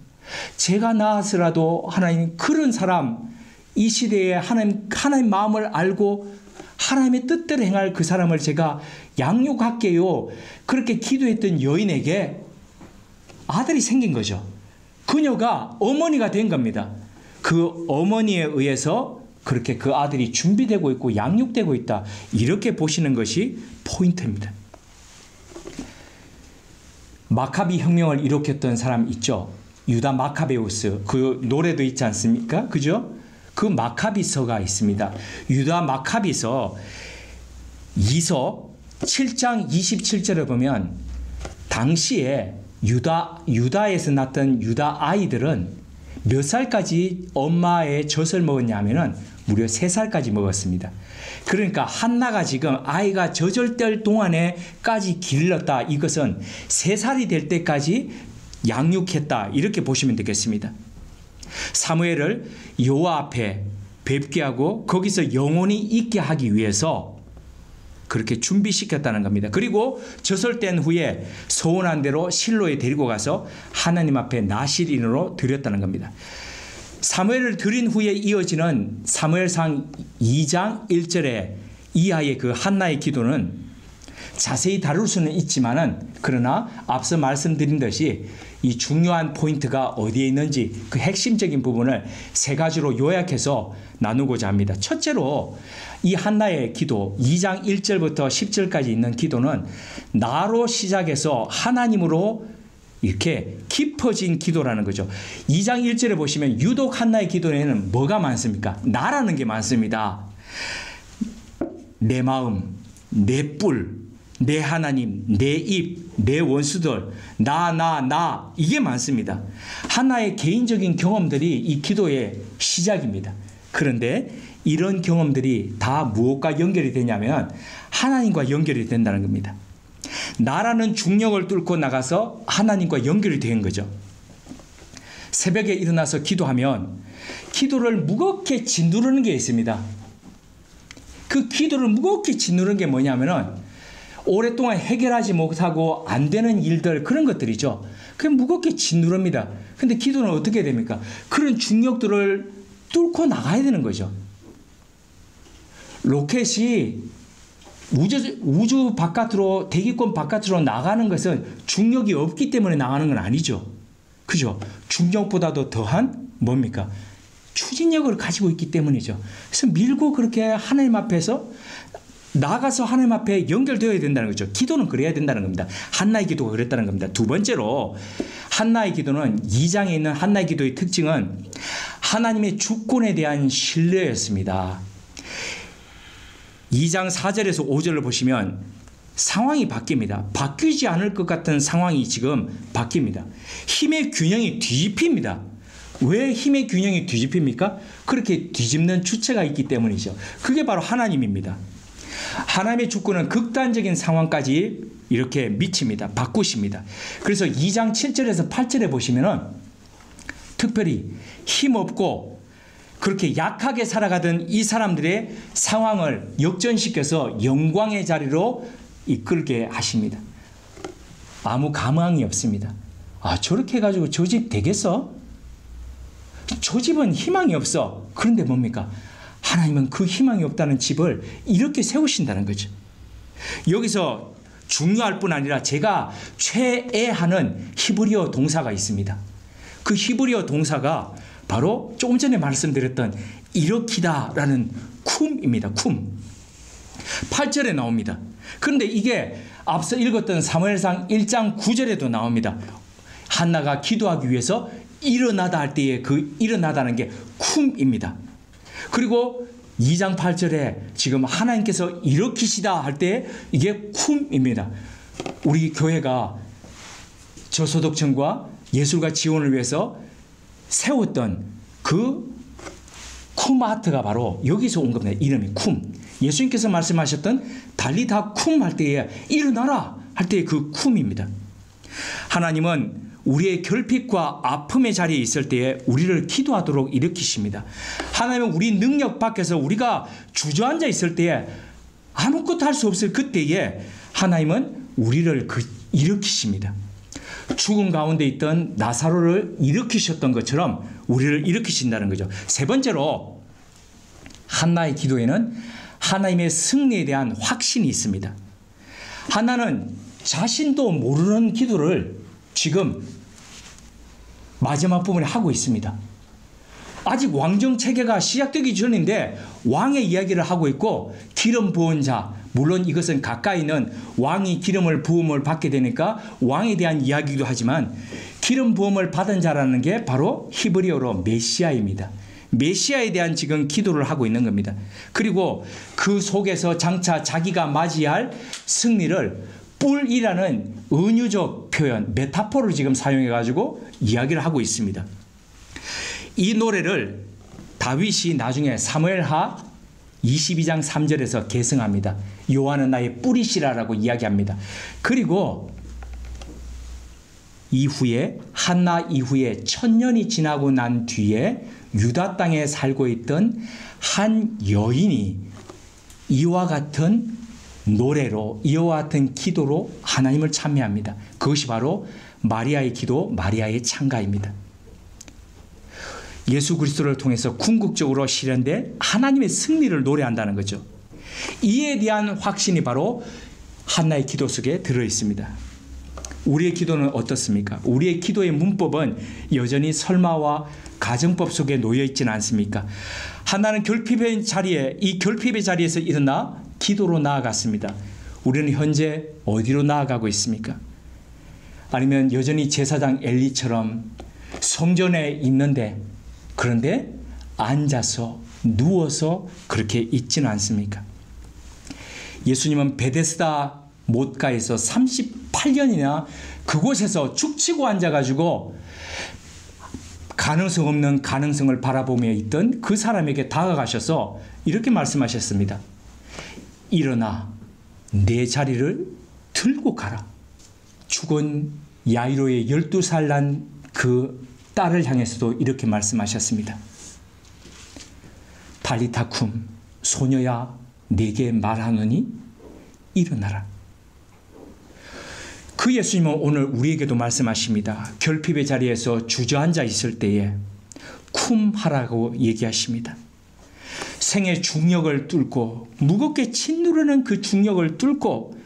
제가 낳았으라도 하나님 그런 사람 이 시대에 하나님 마음을 알고 하나님의 뜻대로 행할 그 사람을 제가 양육할게요. 그렇게 기도했던 여인에게 아들이 생긴 거죠. 그녀가 어머니가 된 겁니다. 그 어머니에 의해서 그렇게 그 아들이 준비되고 있고 양육되고 있다. 이렇게 보시는 것이 포인트입니다. 마카비 혁명을 일으켰던 사람 있죠. 유다 마카베우스. 그 노래도 있지 않습니까? 그죠? 그 마카비서가 있습니다. 유다 마카비서 2서 7장 27절에 보면 당시에 유다에서 났던 유다 아이들은 몇 살까지 엄마의 젖을 먹었냐면은 무려 3살까지 먹었습니다. 그러니까 한나가 지금 아이가 젖을 동안에까지 길렀다. 이것은 3살이 될 때까지 양육했다. 이렇게 보시면 되겠습니다. 사무엘을 여호와 앞에 뵙게 하고 거기서 영원히 있게 하기 위해서 그렇게 준비시켰다는 겁니다. 그리고 젖을 뗀 후에 소원한 대로 실로에 데리고 가서 하나님 앞에 나실인으로 드렸다는 겁니다. 사무엘을 드린 후에 이어지는 사무엘상 2장 1절에 이하의 그 한나의 기도는 자세히 다룰 수는 있지만은 그러나 앞서 말씀드린 듯이 이 중요한 포인트가 어디에 있는지 그 핵심적인 부분을 3가지로 요약해서 나누고자 합니다. 첫째로 이 한나의 기도 2장 1절부터 10절까지 있는 기도는 나로 시작해서 하나님으로 이렇게 깊어진 기도라는 거죠. 2장 1절에 보시면 유독 한나의 기도에는 뭐가 많습니까? 나라는 게 많습니다. 내 마음, 내 뿔, 내 하나님, 내 입, 내 원수들, 나 이게 많습니다. 하나의 개인적인 경험들이 이 기도의 시작입니다. 그런데 이런 경험들이 다 무엇과 연결이 되냐면 하나님과 연결이 된다는 겁니다. 나라는 중력을 뚫고 나가서 하나님과 연결이 된 거죠. 새벽에 일어나서 기도하면 기도를 무겁게 짓누르는 게 있습니다. 그 기도를 무겁게 짓누르는 게 뭐냐면은 오랫동안 해결하지 못하고 안 되는 일들 그런 것들이죠. 그냥 무겁게 짓누릅니다. 근데 기도는 어떻게 됩니까? 그런 중력들을 뚫고 나가야 되는 거죠. 로켓이 우주 바깥으로 대기권 바깥으로 나가는 것은 중력이 없기 때문에 나가는 건 아니죠. 그죠? 중력보다도 더한 뭡니까? 추진력을 가지고 있기 때문이죠. 그래서 밀고 그렇게 하나님 앞에서 나아가서 하나님 앞에 연결되어야 된다는 거죠. 기도는 그래야 된다는 겁니다. 한나의 기도가 그랬다는 겁니다. 두 번째로 한나의 기도는 2장에 있는 한나의 기도의 특징은 하나님의 주권에 대한 신뢰였습니다. 2장 4절에서 5절을 보시면 상황이 바뀝니다. 바뀌지 않을 것 같은 상황이 지금 바뀝니다. 힘의 균형이 뒤집힙니다. 왜 힘의 균형이 뒤집힙니까? 그렇게 뒤집는 주체가 있기 때문이죠. 그게 바로 하나님입니다. 하나님의 주권은 극단적인 상황까지 이렇게 미칩니다. 바꾸십니다. 그래서 2장 7절에서 8절에 보시면은 특별히 힘없고 그렇게 약하게 살아가던 이 사람들의 상황을 역전시켜서 영광의 자리로 이끌게 하십니다. 아무 감흥이 없습니다. 아, 저렇게 해가지고 저 집 되겠어? 저 집은 희망이 없어. 그런데 뭡니까? 하나님은 그 희망이 없다는 집을 이렇게 세우신다는 거죠. 여기서 중요할 뿐 아니라 제가 최애하는 히브리어 동사가 있습니다. 그 히브리어 동사가 바로 조금 전에 말씀드렸던 일으키다라는 쿰입니다. 쿰. 8절에 나옵니다. 그런데 이게 앞서 읽었던 사무엘상 1장 9절에도 나옵니다. 한나가 기도하기 위해서 일어나다 할 때의 그 일어나다는 게 쿰입니다. 그리고 2장 8절에 지금 하나님께서 일으키시다 할 때 이게 쿰입니다. 우리 교회가 저소득층과 예술가 지원을 위해서 세웠던 그 쿰아트가 바로 여기서 온 겁니다. 이름이 쿰. 예수님께서 말씀하셨던 달리다 쿰 할 때에 일어나라 할 때의 그 쿰입니다. 하나님은 우리의 결핍과 아픔의 자리에 있을 때에 우리를 기도하도록 일으키십니다. 하나님은 우리 능력 밖에서 우리가 주저앉아 있을 때에 아무것도 할 수 없을 그때에 하나님은 우리를 일으키십니다. 죽음 가운데 있던 나사로를 일으키셨던 것처럼 우리를 일으키신다는 거죠. 세 번째로 한나의 기도에는 하나님의 승리에 대한 확신이 있습니다. 한나는 자신도 모르는 기도를 지금 마지막 부분에 하고 있습니다. 아직 왕정 체계가 시작되기 전인데 왕의 이야기를 하고 있고 기름 부은 자, 물론 이것은 가까이 있는 왕이 기름을 부음을 받게 되니까 왕에 대한 이야기도 하지만 기름 부음을 받은 자라는 게 바로 히브리어로 메시아입니다. 메시아에 대한 지금 기도를 하고 있는 겁니다. 그리고 그 속에서 장차 자기가 맞이할 승리를 뿔이라는 은유적 표현, 메타포를 지금 사용해가지고 이야기를 하고 있습니다. 이 노래를 다윗이 나중에 사무엘하 22장 3절에서 계승합니다. 여호와는 나의 뿔이시라라고 이야기합니다. 그리고 이후에 한나 이후에 1000년이 지나고 난 뒤에 유다 땅에 살고 있던 한 여인이 이와 같은 노래로 이와 같은 기도로 하나님을 찬미합니다. 그것이 바로 마리아의 기도, 마리아의 찬가입니다. 예수 그리스도를 통해서 궁극적으로 실현된 하나님의 승리를 노래한다는 거죠. 이에 대한 확신이 바로 한나의 기도 속에 들어있습니다. 우리의 기도는 어떻습니까? 우리의 기도의 문법은 여전히 설마와 가정법 속에 놓여 있지는 않습니까? 한나는 결핍의 자리에, 이 결핍의 자리에서 일어나 기도로 나아갔습니다. 우리는 현재 어디로 나아가고 있습니까? 아니면 여전히 제사장 엘리처럼 성전에 있는데 그런데 앉아서 누워서 그렇게 있지는 않습니까? 예수님은 베데스다 못가에서 38년이나 그곳에서 죽치고 앉아가지고 가능성 없는 가능성을 바라보며 있던 그 사람에게 다가가셔서 이렇게 말씀하셨습니다. 일어나 내 자리를 들고 가라. 죽은 야이로의 12살 난 그 딸을 향해서도 이렇게 말씀하셨습니다. 달리타쿰, 소녀야 내게 말하노니 일어나라. 그 예수님은 오늘 우리에게도 말씀하십니다. 결핍의 자리에서 주저앉아 있을 때에 쿰하라고 얘기하십니다. 생의 중력을 뚫고 무겁게 짓누르는 그 중력을 뚫고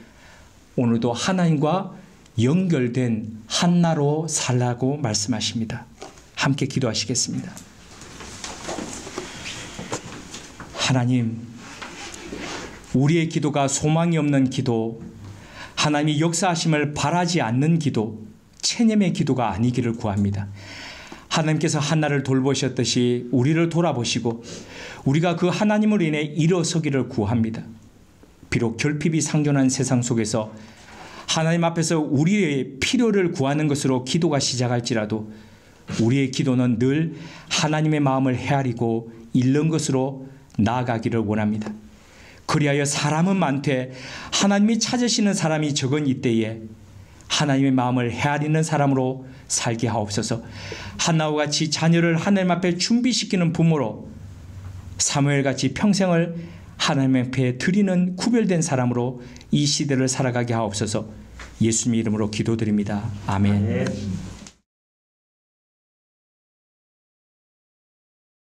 오늘도 하나님과 연결된 한나로 살라고 말씀하십니다. 함께 기도하시겠습니다. 하나님, 우리의 기도가 소망이 없는 기도, 하나님이 역사하심을 바라지 않는 기도, 체념의 기도가 아니기를 구합니다. 하나님께서 한나를 돌보셨듯이 우리를 돌아보시고 우리가 그 하나님으로 인해 일어서기를 구합니다. 비록 결핍이 상존한 세상 속에서 하나님 앞에서 우리의 필요를 구하는 것으로 기도가 시작할지라도 우리의 기도는 늘 하나님의 마음을 헤아리고 잃는 것으로 나아가기를 원합니다. 그리하여 사람은 많되 하나님이 찾으시는 사람이 적은 이때에 하나님의 마음을 헤아리는 사람으로 살게 하옵소서. 한나와 같이 자녀를 하나님 앞에 준비시키는 부모로 사무엘같이 평생을 하나님 앞에 드리는 구별된 사람으로 이 시대를 살아가게 하옵소서. 예수님의 이름으로 기도드립니다. 아멘.